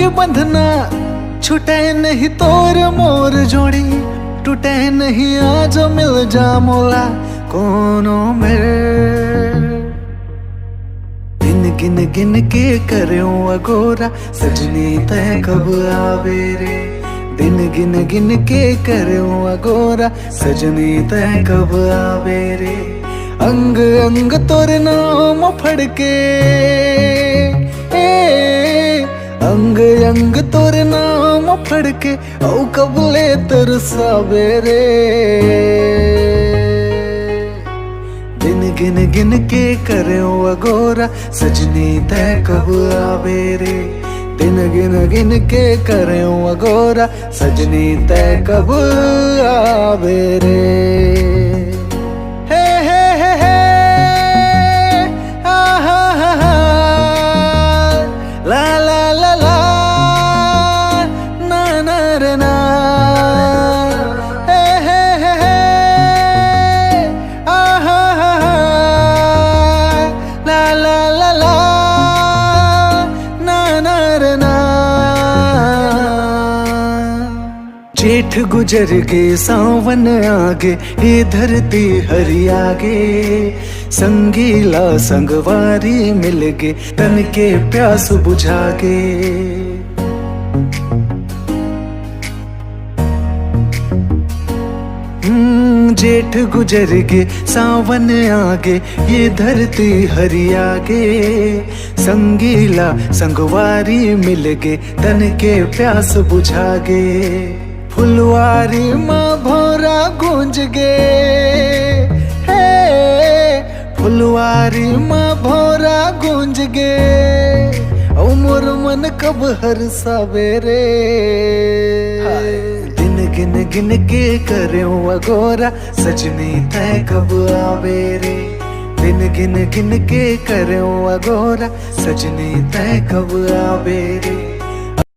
के बंधना छूटे नहीं तोर मोर जोड़ी, टूटे नहीं आज मिल जा मोला कोनो मेर। दिन गिन गिन के करूं अगोरा सजनी तय कब आवे रे। दिन गिन गिन के करूं अगोरा सजनी तय कब आवे रे। अंग अंग तोरे नाम फड़के, अंग अंग तोरे नाम फड़के औ कबले तरसावे रे। दिन गिन गिन के करूं अगोरा सजनी तय कब आवे रे। दिन गिन गिन के करूं अगोरा सजनी तय कब आवे रे। हे हे हे हे हा हा हा हा ला ला ला ला ना ना रे ना। हे हे हे हे हा हा हा हा ला ला ला ला ना ना रे ना। जेठ गुजर गे सावन आगे, ये धरती हरी आगे। संगीला संगवारी मिल गे, तन के प्यास बुझा गे। जेठ गुजर गे सावन आगे, ये धरती हरी आगे। संगीला संगवारी मिल गे, तन के प्यास बुझा गे। फुलवारी माँ भोरा गूंज गे, हे फुलवारी माँ भोरा गूंज गे। ओ मोर मन कब हर सवेरे। दिन गिन गिन के करूं अगोरा सजनी तय कब आवे रे। दिन गिन गिन के करूं अगोरा सजनी तय कब आवे रे।